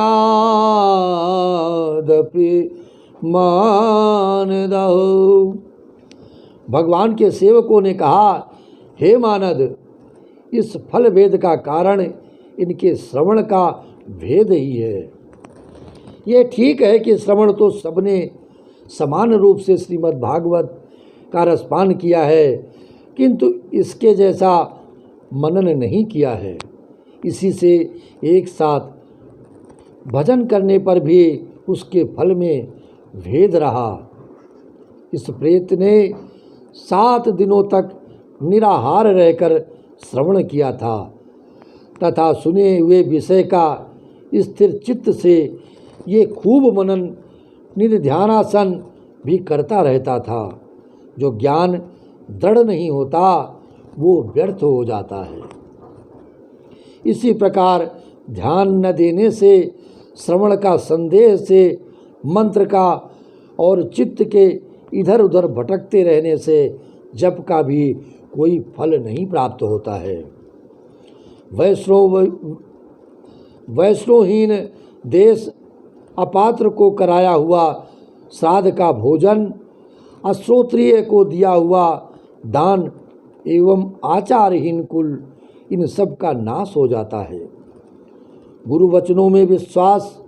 मानदहो। भगवान के सेवकों ने कहा, हे मानद, इस फल भेद का कारण इनके श्रवण का भेद ही है। ये ठीक है कि श्रवण तो सबने समान रूप से श्रीमद् भागवत का रसपान किया है, किंतु इसके जैसा मनन नहीं किया है। इसी से एक साथ भजन करने पर भी उसके फल में भेद रहा। इस प्रेत ने 7 दिनों तक निराहार रहकर श्रवण किया था तथा सुने हुए विषय का स्थिर चित्त से ये खूब मनन निध्यानासन भी करता रहता था। जो ज्ञान दृढ़ नहीं होता वो व्यर्थ हो जाता है। इसी प्रकार ध्यान न देने से, श्रवण का संदेह से, मंत्र का और चित्त के इधर उधर भटकते रहने से जप का भी कोई फल नहीं प्राप्त होता है। वैष्णोहीन देश अपात्र को कराया हुआ श्राद्ध का भोजन, अश्रोत्रिय को दिया हुआ दान एवं आचारहीन कुल, इन सब का नाश हो जाता है। गुरु वचनों में विश्वास,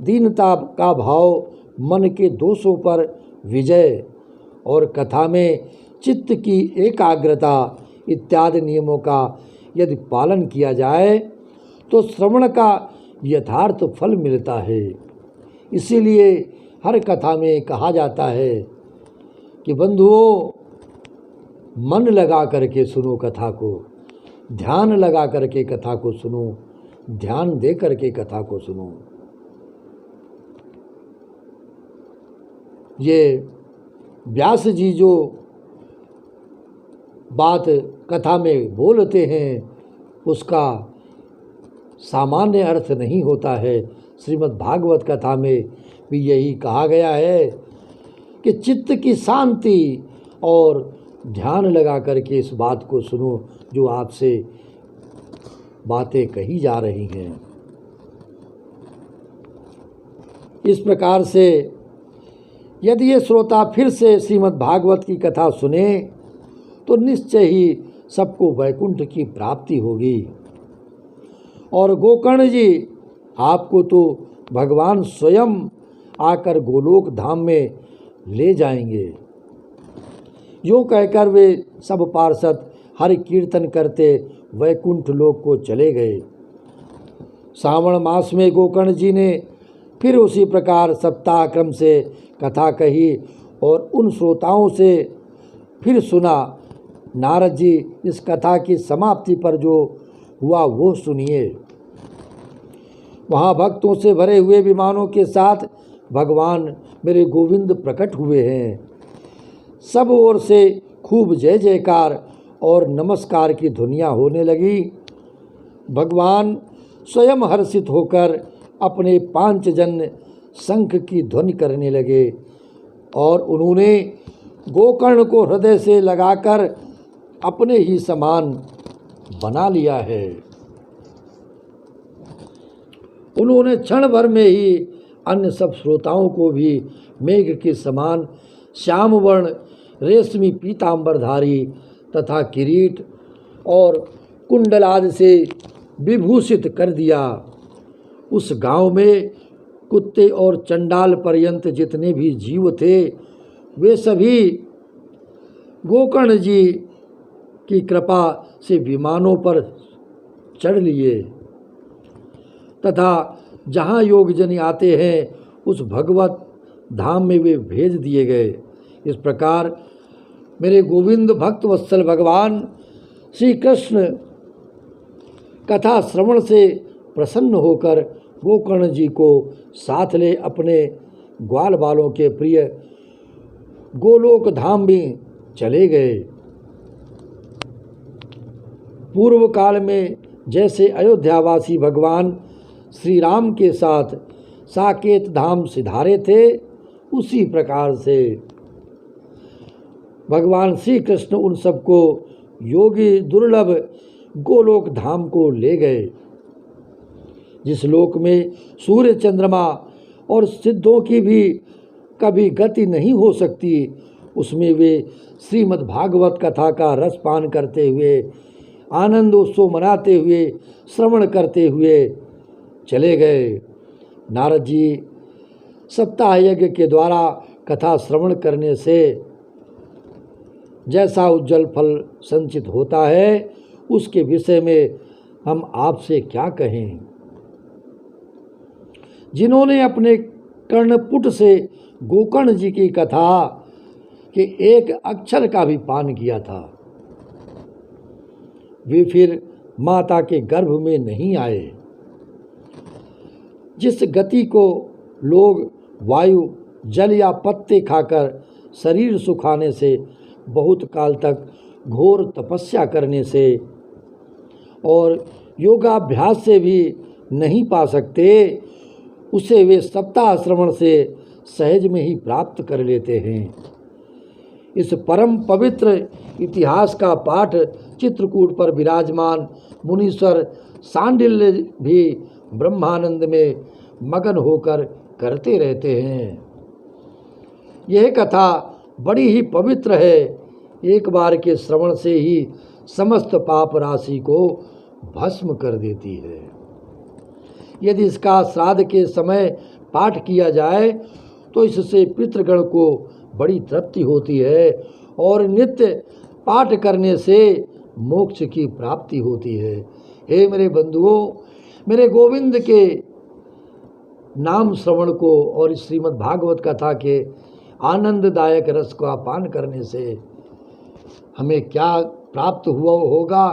दीनता का भाव, मन के दोषों पर विजय और कथा में चित्त की एकाग्रता इत्यादि नियमों का यदि पालन किया जाए तो श्रवण का यथार्थ फल मिलता है। इसीलिए हर कथा में कहा जाता है कि बंधुओं, मन लगा करके सुनो कथा को, ध्यान लगा करके कथा को सुनो, ध्यान दे करके कथा को सुनो। ये व्यास जी जो बात कथा में बोलते हैं उसका सामान्य अर्थ नहीं होता है। श्रीमद् भागवत कथा में भी यही कहा गया है कि चित्त की शांति और ध्यान लगा करके इस बात को सुनो जो आपसे बातें कही जा रही हैं। इस प्रकार से यदि ये श्रोता फिर से श्रीमद् भागवत की कथा सुने तो निश्चय ही सबको वैकुंठ की प्राप्ति होगी। और गोकर्ण जी, आपको तो भगवान स्वयं आकर गोलोक धाम में ले जाएंगे। यूँ कहकर वे सब पार्षद हरि कीर्तन करते वैकुंठ लोक को चले गए। श्रावण मास में गोकर्ण जी ने फिर उसी प्रकार सप्ताह क्रम से कथा कही और उन श्रोताओं से फिर सुना। नारद जी, इस कथा की समाप्ति पर जो हुआ वो सुनिए। वहाँ भक्तों से भरे हुए विमानों के साथ भगवान मेरे गोविंद प्रकट हुए हैं। सब ओर से खूब जय जयकार और नमस्कार की ध्वनियाँ होने लगी। भगवान स्वयं हर्षित होकर अपने पांचजन्य शंख की ध्वनि करने लगे और उन्होंने गोकर्ण को हृदय से लगाकर अपने ही समान बना लिया है। उन्होंने क्षण भर में ही अन्य सब श्रोताओं को भी मेघ के समान श्याम वर्ण रेशमी पीतांबरधारी तथा किरीट और कुंडलादि से विभूषित कर दिया। उस गांव में कुत्ते और चंडाल पर्यंत जितने भी जीव थे वे सभी गोकर्ण जी की कृपा से विमानों पर चढ़ लिए तथा जहाँ योगजन आते हैं उस भगवत धाम में वे भेज दिए गए। इस प्रकार मेरे गोविंद भक्त वत्सल भगवान श्री कृष्ण कथा श्रवण से प्रसन्न होकर गोकर्ण जी को साथ ले अपने ग्वाल बालों के प्रिय गोलोक धाम में चले गए। पूर्व काल में जैसे अयोध्यावासी भगवान श्री राम के साथ साकेत धाम सिधारे थे, उसी प्रकार से भगवान श्री कृष्ण उन सबको योगी दुर्लभ गोलोक धाम को ले गए, जिस लोक में सूर्य चंद्रमा और सिद्धों की भी कभी गति नहीं हो सकती, उसमें वे श्रीमद् भागवत कथा का रसपान करते हुए, आनंद उत्सव मनाते हुए, श्रवण करते हुए चले गए। नारद जी सप्ताह यज्ञ के द्वारा कथा श्रवण करने से जैसा उज्जवल फल संचित होता है, उसके विषय में हम आपसे क्या कहें। जिन्होंने अपने कर्णपुट से गोकर्ण जी की कथा के एक अक्षर का भी पान किया था, वे फिर माता के गर्भ में नहीं आए। जिस गति को लोग वायु, जल या पत्ते खाकर शरीर सुखाने से, बहुत काल तक घोर तपस्या करने से और योगाभ्यास से भी नहीं पा सकते, उसे वे सप्ताह श्रवण से सहज में ही प्राप्त कर लेते हैं। इस परम पवित्र इतिहास का पाठ चित्रकूट पर विराजमान मुनीश्वर सांडिल्य भी ब्रह्मानंद में मगन होकर करते रहते हैं। यह कथा बड़ी ही पवित्र है। एक बार के श्रवण से ही समस्त पाप राशि को भस्म कर देती है। यदि इसका श्राद्ध के समय पाठ किया जाए तो इससे पितृगण को बड़ी तृप्ति होती है और नित्य पाठ करने से मोक्ष की प्राप्ति होती है। हे मेरे बंधुओं, मेरे गोविंद के नाम श्रवण को और इस श्रीमद् भागवत कथा के आनंददायक रस का पान करने से हमें क्या प्राप्त हुआ होगा,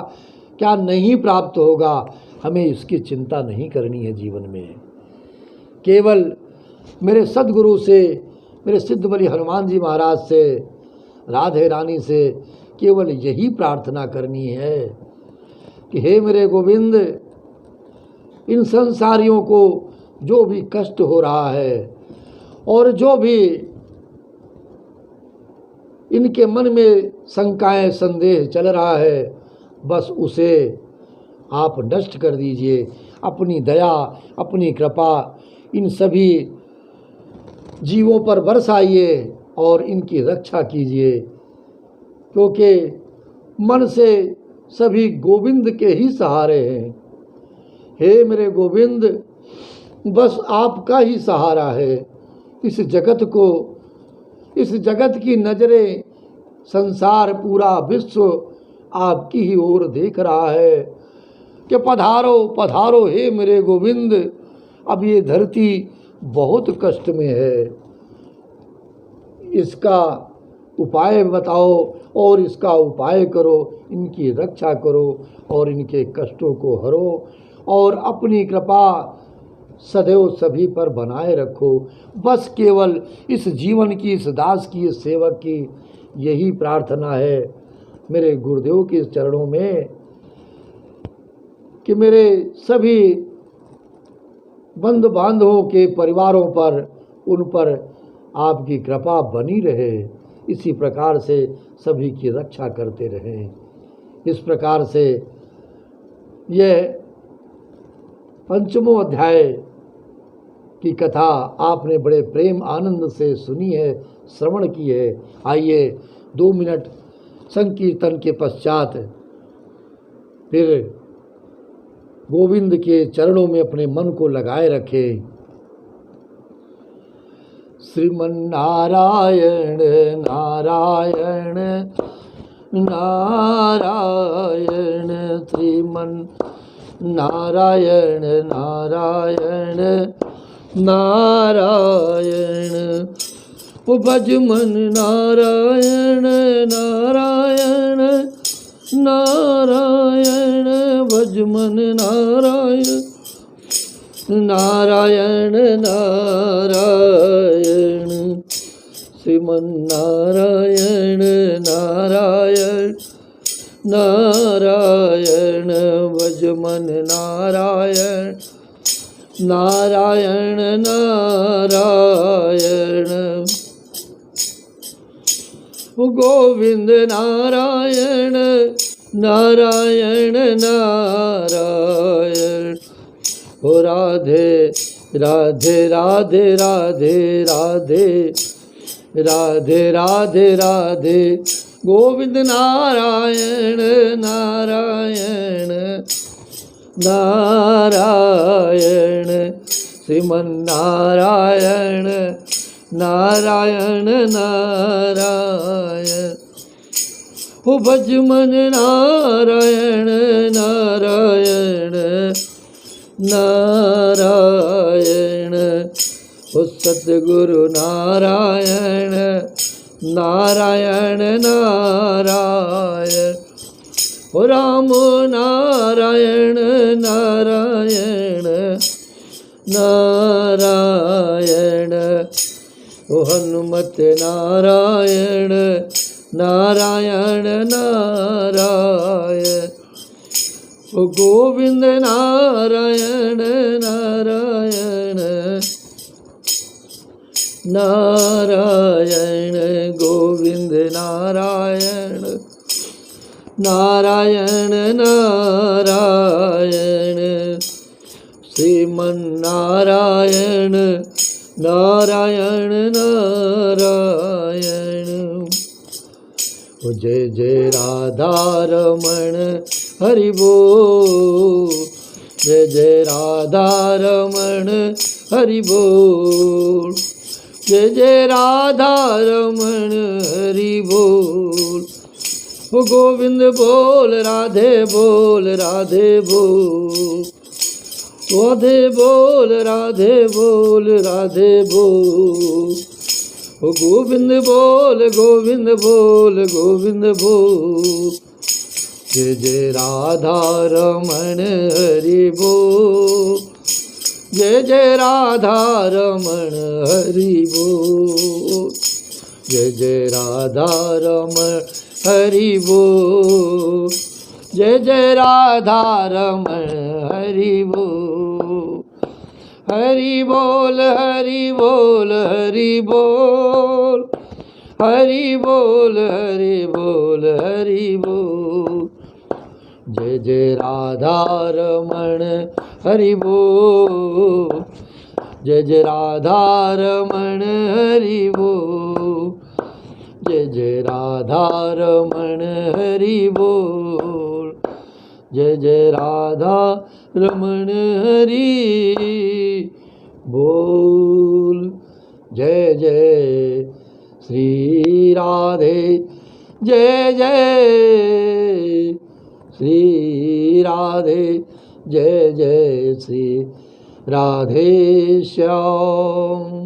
क्या नहीं प्राप्त होगा, हमें इसकी चिंता नहीं करनी है। जीवन में केवल मेरे सद्गुरु से, मेरे सिद्ध बलि हनुमान जी महाराज से, राधे रानी से केवल यही प्रार्थना करनी है कि हे मेरे गोविंद, इन संसारियों को जो भी कष्ट हो रहा है और जो भी इनके मन में शंकाएं, संदेह चल रहा है, बस उसे आप नष्ट कर दीजिए। अपनी दया, अपनी कृपा इन सभी जीवों पर बरसाइए और इनकी रक्षा कीजिए, क्योंकि मन से सभी गोविंद के ही सहारे हैं। हे मेरे गोविंद, बस आपका ही सहारा है। इस जगत को, इस जगत की नज़रें, संसार, पूरा विश्व आपकी ही ओर देख रहा है कि पधारो पधारो हे मेरे गोविंद, अब ये धरती बहुत कष्ट में है, इसका उपाय बताओ और इसका उपाय करो, इनकी रक्षा करो और इनके कष्टों को हरो और अपनी कृपा सदैव सभी पर बनाए रखो। बस केवल इस जीवन की, इस दास की, इस सेवक की यही प्रार्थना है मेरे गुरुदेव के चरणों में कि मेरे सभी बंधु बांधवों के परिवारों पर, उन पर आपकी कृपा बनी रहे। इसी प्रकार से सभी की रक्षा करते रहें। इस प्रकार से यह पंचमों अध्याय की कथा आपने बड़े प्रेम आनंद से सुनी है, श्रवण की है। आइए 2 मिनट संकीर्तन के पश्चात फिर गोविंद के चरणों में अपने मन को लगाए रखें। श्रीमन्नारायण नारायण नारायण, श्रीमन् नारायण नारायण नारायण। ओ भज मन नारायण नारायण नारायण, भज मन नारायण नारायण नारायण। श्रीमन नारायण नारायण नारायण, भज मन नारायण नारायण नारायण। गोविंद नारायण नारायण नारायण। ओ राधे राधे राधे राधे राधे राधे राधे राधे। गोविंद नारायण नारायण नारायण। श्रीमन नारायण नारायण नारायण। ओ भज मन नारायण नारायण नारायण। ओ सतगुरु नारायण नारायण नारायण। ओ राम नारायण नारायण नारायण। ओ हनुमत नारायण नारायण नारायण। ओ गोविंद नारायण नारायण नारायण। गोविंद नारायण नारायण नारायण। श्रीमन नारायण नारायण नारायण। जय जय राधा रमण हरि बोल। जय जय राधा रमण हरि बोल। जय जय राधा रमण हरि बोल। ओ गोविंद बोल राधे बोल राधे बोल। राधे बोल राधे बोल राधे बोल। ओ गोविंद बोल गोविंद बोल गोविंद बोल। जय जय राधा रमण हरि बोल। जय जय राधा रमण हरि बोल। जय जय राधा रमण हरि बोल। जय जय राधा रमण हरि बोल। हरि बोल हरि बोल हरि बोल। हरि बोल हरि बोल हरि बोल। जय जय राधा रमण हरि बोल। जय जय राधा रमण हरि बोल। जय जय राधा रमण हरि बोल। जय जय राधा रमण हरि बोल। जय जय श्री राधे। जय जय श्री राधे। जय जय श्री राधे श्याम।